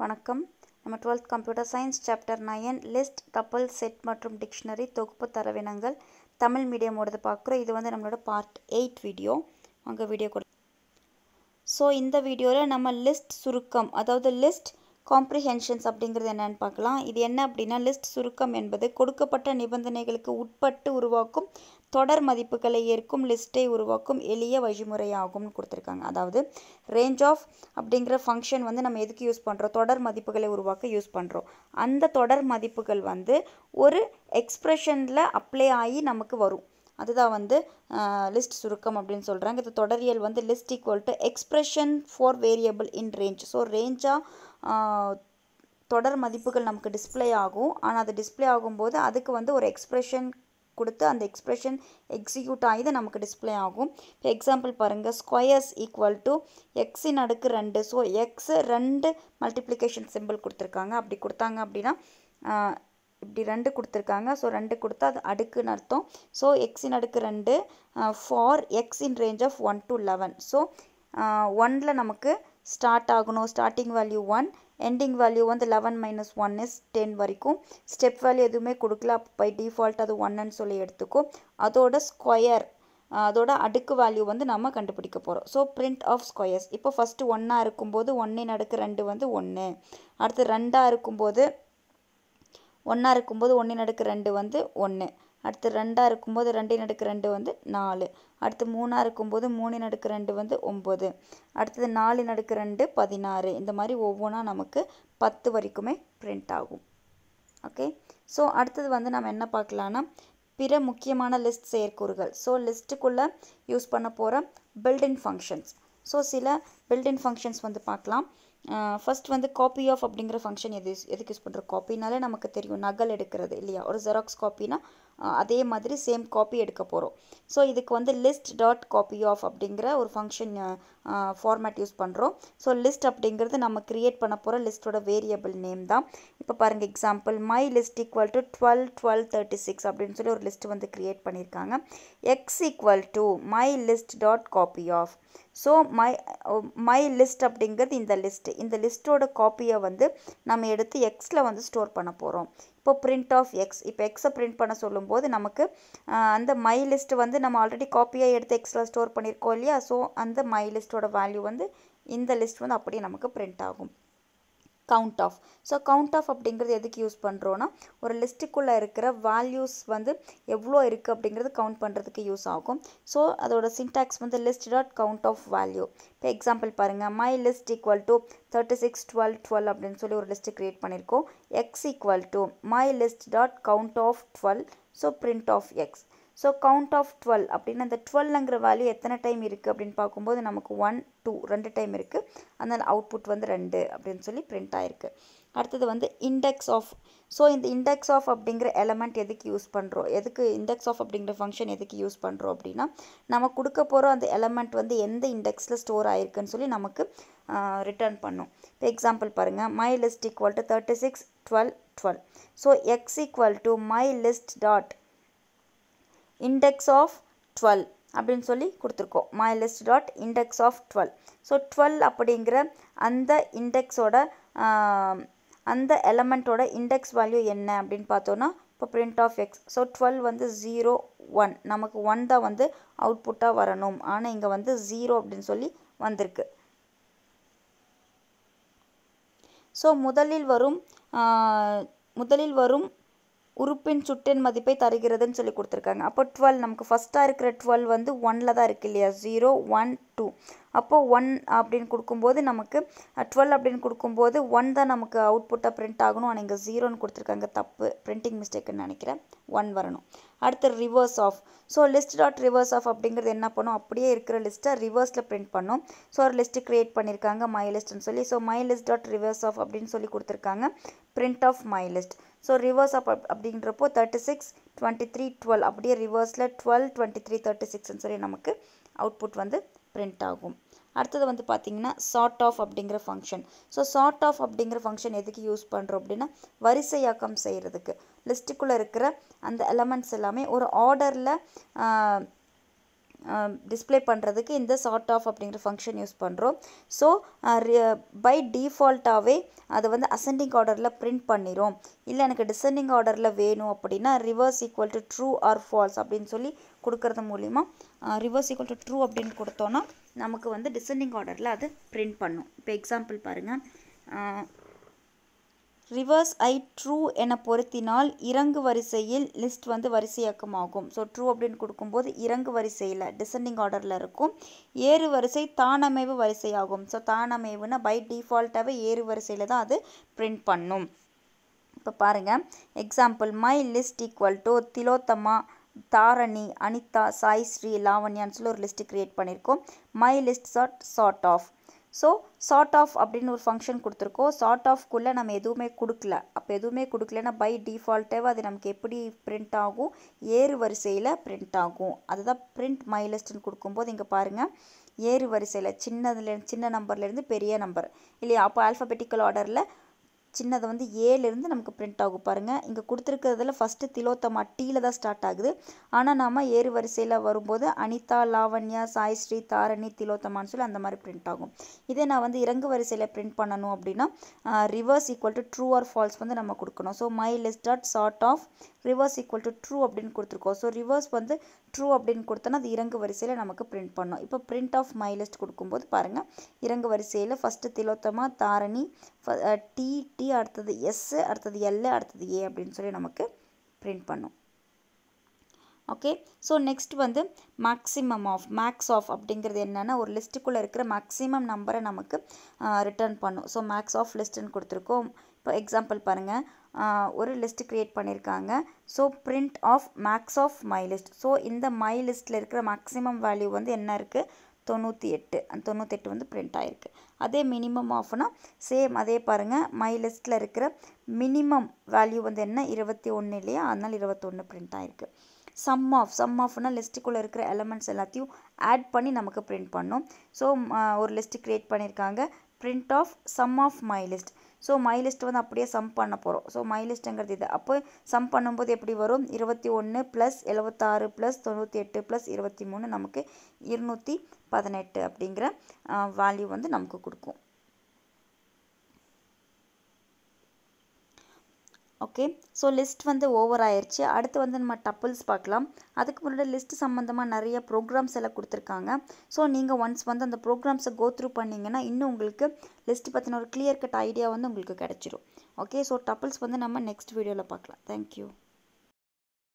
வணக்கம். நம்ம 12th computer science chapter 9 list tuple set மற்றும் டிக்ஷனரி தொகுப்பு தரவினங்கள் தமிழ் மீடியமோடது பார்க்குறோம். இது வந்து நம்மளோட பார்ட் 8 வீடியோ. அங்கே வீடியோ கொடு. ஸோ இந்த வீடியோவில் நம்ம லிஸ்ட் சுருக்கம், அதாவது லிஸ்ட் காம்ப்ரிஹென்ஷன்ஸ் அப்படிங்கிறது என்னன்னு பார்க்கலாம். இது என்ன அப்படின்னா, லிஸ்ட் சுருக்கம் என்பது கொடுக்கப்பட்ட நிபந்தனைகளுக்கு உட்பட்டு உருவாக்கும் தொடர் மதிப்புகளை ஏற்கும் லிஸ்ட்டை உருவாக்கும் எளிய வழிமுறையாகும்னு கொடுத்துருக்காங்க. அதாவது ரேஞ்ச் ஆஃப் அப்படிங்கிற ஃபங்க்ஷன் வந்து நம்ம எதுக்கு யூஸ் பண்ணுறோம்? தொடர் மதிப்புகளை உருவாக்க யூஸ் பண்ணுறோம். அந்த தொடர் மதிப்புகள் வந்து ஒரு எக்ஸ்பிரஷனில் அப்ளை ஆகி நமக்கு வரும். அதுதான் வந்து லிஸ்ட் சுருக்கம் அப்படின்னு சொல்கிறாங்க. இது தொடரியல் வந்து list equal to expression for variable in range. So ரேஞ்சாக தொடர் மதிப்புகள் நமக்கு டிஸ்பிளே ஆகும். ஆனால் அது டிஸ்பிளே ஆகும்போது அதுக்கு வந்து ஒரு எக்ஸ்பிரஷன் கொடுத்து அந்த எக்ஸ்பிரஷன் எக்ஸிக்யூட் ஆகி நமக்கு டிஸ்பிளே ஆகும். இப்போ எக்ஸாம்பிள் பாருங்கள், ஸ்கொயர்ஸ் ஈக்குவல் டு எக்ஸின் அடுக்கு 2. ஸோ எக்ஸ் 2 மல்டிப்ளிகேஷன் சிம்பிள் கொடுத்துருக்காங்க. அப்படி கொடுத்தாங்க அப்படின்னா இப்படி 2 கொடுத்துருக்காங்க. ஸோ 2 கொடுத்தா அது அடுக்குன்னு அர்த்தம். ஸோ எக்ஸின் அடுக்கு 2 for X in range of 1 to 11. So 1ல் நமக்கு ஸ்டார்ட் ஆகணும். ஸ்டார்டிங் வேல்யூ 1, எண்டிங் வேல்யூ வந்து 11 minus 1 is 10 வரைக்கும். ஸ்டெப் வேல்யூ எதுவுமே கொடுக்கல, பை டிஃபால்ட் அது 1ன்னு சொல்லி எடுத்துக்கும். அதோட ஸ்கொயர், அதோட அடுக்கு வேல்யூ வந்து நம்ம கண்டுபிடிக்க போகிறோம். So print of squares. இப்போ ஃபஸ்ட்டு 1ஆக இருக்கும்போது 1 அடுக்கு 2 வந்து 1. அடுத்து 2ஆக இருக்கும்போது 1ஆக இருக்கும்போது 1 அடுக்கு 2 வந்து 1. அடுத்து 2ஆக இருக்கும்போது 2 அடுக்கு 2 வந்து 4. அடுத்து 3ஆக இருக்கும்போது 3 அடுக்கு 2 வந்து 9. அடுத்தது 4 அடுக்கு 2 16. இந்த மாதிரி ஒவ்வொன்றா நமக்கு 10 வரைக்குமே பிரிண்ட் ஆகும். ஓகே. ஸோ அடுத்தது வந்து நம்ம என்ன பார்க்கலான்னா, பிற முக்கியமான லிஸ்ட் செயற்கூறுகள். ஸோ லிஸ்ட்டுக்குள்ளே யூஸ் பண்ண போகிற பில்டின் ஃபங்க்ஷன்ஸ். ஸோ சில பில்டின் ஃபங்க்ஷன்ஸ் வந்து பார்க்கலாம். ஃபஸ்ட் வந்து காப்பி ஆஃப் அப்படிங்கிற ஃபங்க்ஷன் எதுக்கு யூஸ் பண்ணுறோம்? காப்பினாலே நமக்கு தெரியும், நகல் எடுக்கிறது இல்லையா? ஒரு ஜெராக்ஸ் காப்பினா அதே மாதிரி சேம் காப்பி எடுக்க போகிறோம். ஸோ இதுக்கு வந்து லிஸ்ட் டாட் காப்பி ஆஃப் அப்படிங்கிற ஒரு ஃபங்க்ஷன் ஃபார்மேட் யூஸ் பண்ணுறோம். ஸோ லிஸ்ட் அப்படிங்கிறது நம்ம க்ரியேட் பண்ண போகிற லிஸ்ட்டோட வேரியபிள் நேம் தான். இப்போ பாருங்கள், example my list equal to 12 12 36 அப்படின்னு சொல்லி ஒரு லிஸ்ட் வந்து க்ரியேட் பண்ணியிருக்காங்க. X equal to my list dot copy of. So my list அப்படிங்கிறது இந்த லிஸ்ட்டோட காப்பியை வந்து நம்ம எடுத்து எக்ஸில் வந்து ஸ்டோர் பண்ண போகிறோம். இப்போ பிரிண்ட் ஆஃப் எக்ஸ். இப்போ எக்ஸை பிரிண்ட் பண்ண சொல்லும்போது நமக்கு அந்த மை லிஸ்ட் வந்து நம்ம ஆல்ரெடி காப்பியாக எடுத்து எக்ஸில் ஸ்டோர் பண்ணியிருக்கோம் இல்லையா? ஸோ அந்த மை லிஸ்ட்டோட வேல்யூ வந்து இந்த லிஸ்ட் வந்து அப்படியே நமக்கு பிரிண்ட் ஆகும். Count of. So count of அப்படிங்கிறது எதுக்கு யூஸ் பண்ணுறோன்னா, ஒரு லிஸ்ட்டுக்குள்ளே இருக்கிற வேல்யூஸ் வந்து எவ்வளோ இருக்குது அப்படிங்கிறது கவுண்ட் பண்ணுறதுக்கு யூஸ் ஆகும். ஸோ அதோட சின்டாக்ஸ் வந்து list dot count of value. இப்போ எக்ஸாம்பிள் பாருங்கள், மை லிஸ்ட் ஈக்குவல் டு 36 12 12 அப்படின்னு சொல்லி ஒரு லிஸ்ட்டு க்ரியேட் பண்ணியிருக்கோம். X equal to my list dot count of 12. So print of X. So count of 12 அப்படின்னா இந்த 12ங்கிற வேல்யூ எத்தனை டைம் இருக்குது அப்படின்னு பார்க்கும்போது நமக்கு 1 2 2 டைம் இருக்குது. அதனால் அவுட்புட் வந்து 2 அப்படின்னு சொல்லி பிரிண்ட் ஆகிருக்கு. அடுத்தது வந்து இண்டெக்ஸ் ஆஃப். ஸோ இந்த இண்டெக்ஸ் ஆஃப் அப்படிங்கிற எலமெண்ட் எதுக்கு யூஸ் பண்ணுறோம்? இண்டெக்ஸ் ஆஃப் அப்படிங்கிற ஃபங்க்ஷன் எதுக்கு யூஸ் பண்ணுறோம் அப்படின்னா, நம்ம கொடுக்க போகிற அந்த எலமெண்ட் வந்து எந்த இண்டெக்ஸில் ஸ்டோர் ஆகிருக்குன்னு சொல்லி நமக்கு ரிட்டர்ன் பண்ணும். இப்போ எக்ஸாம்பிள் பாருங்கள், my list equal to 36 12 12. So X equal to my list dot index of 12 அப்படின்னு சொல்லி கொடுத்துருக்கோம். My list dot index of 12. So 12 அப்படிங்கிற அந்த இண்டெக்ஸோட அந்த எலமெண்ட்டோட இண்டெக்ஸ் வேல்யூ என்ன அப்படின்னு பார்த்தோன்னா, இப்போ பிரிண்ட் ஆஃப் எக்ஸ். ஸோ 12 வந்து 0 1. நமக்கு 1 தான் வந்து அவுட்புட்டாக வரணும். ஆனால் இங்கே வந்து 0 அப்படின்னு சொல்லி வந்திருக்கு. ஸோ முதலில் வரும் உறுப்பின் சுட்டெண் மதிப்பை தருகிறதுன்னு சொல்லி கொடுத்துருக்காங்க. அப்போ 12 நமக்கு ஃபஸ்ட்டாக இருக்கிற 12 வந்து 1ல் தான் இருக்குது இல்லையா? 0 1 2. அப்போது 1 அப்படின்னு கொடுக்கும்போது நமக்கு 12 அப்படின்னு கொடுக்கும்போது 1 தான் நமக்கு அவுட்புட்டாக பிரிண்ட் ஆகணும். ஆனால் இங்கே 0ன்னு கொடுத்துருக்காங்க, தப்பு, பிரிண்டிங் மிஸ்டேக்குன்னு நினைக்கிறேன். 1 வரணும். அடுத்து reverse of. So list dot reverse of அப்படிங்கிறது என்ன பண்ணும்? அப்படியே இருக்கிற லிஸ்ட்டை ரிவர்ஸில் பிரிண்ட் பண்ணும். ஸோ ஒரு லிஸ்ட்டு க்ரியேட் பண்ணியிருக்காங்க மை லிஸ்ட்னு சொல்லி. So my list dot reverse of அப்படின்னு சொல்லி கொடுத்துருக்காங்க. Print of my list. So reverse of அப்படின்றப்போ 36 23 12 அப்படியே ரிவர்ஸில் 12 23 36ன்னு சொல்லி நமக்கு அவுட்புட் வந்து பிரிண்ட் ஆகும். அடுத்தது வந்து பார்த்திங்கன்னா சார்ட் ஆஃப் அப்படிங்கிற ஃபங்க்ஷன். ஸோ சார்ட் ஆஃப் அப்படிங்கிற ஃபங்க்ஷன் எதுக்கு யூஸ் பண்ணுறோம் அப்படின்னா, வரிசையாக்கம் செய்கிறதுக்கு. லிஸ்ட்டுக்குள்ளே இருக்கிற அந்த எலமெண்ட்ஸ் எல்லாமே ஒரு ஆர்டரில் டிஸ்பிளே பண்ணுறதுக்கு இந்த சார்ட் ஆஃப் அப்படிங்கிற ஃபங்க்ஷன் யூஸ் பண்ணுறோம். ஸோ பை டிஃபால்ட்டாகவே அதை வந்து அசெண்டிங் ஆர்டரில் பிரிண்ட் பண்ணிடும். இல்லை எனக்கு டிசெண்டிங் ஆர்டரில் வேணும் அப்படின்னா reverse equal to true or falls அப்படின்னு சொல்லி கொடுக்கறது மூலிமா ரிவர்ஸ் ஈக்குவல் டு ட்ரூ அப்படின்னு கொடுத்தோன்னா நமக்கு வந்து டிசெண்டிங் ஆர்டரில் அது பிரிண்ட் பண்ணும். இப்போ எக்ஸாம்பிள் பாருங்கள், ரிவர்ஸ் ஐ ட்ரூ என பொருத்தினால் இறங்கு வரிசையில் லிஸ்ட் வந்து வரிசையாக்கமாகும். ஸோ ட்ரூ அப்படின்னு கொடுக்கும்போது இறங்கு வரிசையில் டிசெண்டிங் ஆர்டரில் இருக்கும். ஏறு வரிசை தானமைவு வரிசையாகும். ஸோ தானமைவுனா பை டிஃபால்ட்டாகவே ஏறு வரிசையில் தான் அது பிரிண்ட் பண்ணும். இப்போ பாருங்கள் example, my list equal to Tilothama, Dharani, Anitha, Sai Sri, லாவண்யான்னு சொல்லி ஒரு லிஸ்ட்டு க்ரியேட் பண்ணியிருக்கோம். My list sort of. So sort of அப்படின்னு ஒரு ஃபங்க்ஷன் கொடுத்துருக்கோம். சார்ட் ஆஃப்குள்ளே நம்ம எதுவுமே கொடுக்கல. அப்போ எதுவுமே கொடுக்கலன்னா பை டிஃபால்ட்டாகவே அது நமக்கு எப்படி பிரிண்ட் ஆகும், ஏறு வரிசையில் பிரிண்ட் ஆகும். அதுதான் பிரிண்ட் மை லிஸ்ட்னு கொடுக்கும்போது இங்கே பாருங்கள், ஏறு வரிசையில் சின்ன நம்பர்லேருந்து பெரிய நம்பர் இல்லையா, அப்போ ஆல்ஃபபெட்டிக்கல் ஆர்டரில் சின்னது வந்து ஏலேருந்து நமக்கு பிரிண்ட் ஆகும். பாருங்கள் இங்கே கொடுத்துருக்கிறதுல ஃபஸ்ட்டு திலோத்தமா டீயில் தான் ஸ்டார்ட் ஆகுது. ஆனால் நாம் ஏறு வரிசையில் வரும்போது அனிதா, லாவண்யா, சாய் ஸ்ரீ, தாரணி, திலோத்தமான்னு சொல்லி அந்த மாதிரி பிரிண்ட் ஆகும். இதே நான் வந்து இறங்கு வரிசையில் பிரிண்ட் பண்ணணும் அப்படின்னா reverse equal to true or false வந்து நம்ம கொடுக்கணும். So my list dot sort of reverse equal to true அப்படின்னு கொடுத்துருக்கோம். ஸோ ரிவர்ஸ் வந்து ட்ரூ அப்படின்னு கொடுத்தோன்னா அது இறங்கு வரிசையில் நமக்கு பிரிண்ட் பண்ணோம். இப்போ பிரிண்ட் ஆஃப் மை லிஸ்ட் கொடுக்கும்போது பாருங்கள், இறங்கு வரிசையில் ஃபஸ்ட்டு திலோத்தமா, தாரணி, டி அடுத்தது எஸ், அடுத்தது எல், அடுத்தது ஏ அப்படின்னு சொல்லி நமக்கு பிரிண்ட் பண்ணும். ஓகே, ஸோ நெக்ஸ்ட் வந்து மேக்ஸ் ஆஃப் அப்படிங்கிறது என்னென்னா ஒரு லிஸ்ட்டுக்குள்ளே இருக்கிற மேக்ஸிமம் நம்பரை நமக்கு ரிட்டர்ன் பண்ணும். ஸோ மேக்ஸ் ஆஃப் லிஸ்ட்டுன்னு கொடுத்துருக்கோம். இப்போ எக்ஸாம்பிள் பாருங்கள், ஒரு லிஸ்ட் க்ரியேட் பண்ணியிருக்காங்க. So print of max of my list. So இந்த மை லிஸ்ட்டில் இருக்கிற மேக்ஸிமம் வேல்யூ வந்து என்ன இருக்குது, 98. அந்த 98 வந்து பிரிண்ட் ஆகிருக்கு. அதே மினிமம் ஆஃப்னா சேம் அதே பாருங்கள், மை லிஸ்ட்டில் இருக்கிற மினிமம் வேல்யூ வந்து என்ன 21 இல்லையா, அதனால் 21 பிரிண்ட் ஆகிருக்கு. சம் ஆஃப்னா லிஸ்ட்டுக்குள்ளே இருக்கிற எலமெண்ட்ஸ் எல்லாத்தையும் ஆட் பண்ணி நமக்கு பிரிண்ட் பண்ணும். ஸோ ஒரு லிஸ்ட்டு க்ரியேட் பண்ணியிருக்காங்க, print of sum of my list. So my list வந்து அப்படியே சம் பண்ண போகிறோம். ஸோ மை லிஸ்ட்டுங்கிறது இது. அப்போ சம் பண்ணும்போது எப்படி வரும், 21 + 76 + 98 + 23 நமக்கு 218 அப்படிங்கிற வேல்யூ வந்து நமக்கு கொடுக்கும். ஓகே, ஸோ லிஸ்ட் வந்து ஓவர் ஆயிடுச்சு. அடுத்து வந்து நம்ம டப்பிள்ஸ் பார்க்கலாம். அதுக்கு முன்னாடி லிஸ்ட் சம்மந்தமாக நிறைய ப்ரோக்ராம்ஸ் எல்லாம் கொடுத்துருக்காங்க. ஸோ நீங்கள் ஒன்ஸ் வந்து அந்த ப்ரோக்ராம்ஸை கோ த்ரூ பண்ணிங்கன்னா இன்னும் உங்களுக்கு லிஸ்ட் பற்றின ஒரு கிளியர் கட் ஐடியா வந்து உங்களுக்கு கிடச்சிரும். ஓகே, ஸோ டப்பிள்ஸ் வந்து நம்ம நெக்ஸ்ட் வீடியோவில் பார்க்கலாம். தேங்க்யூ.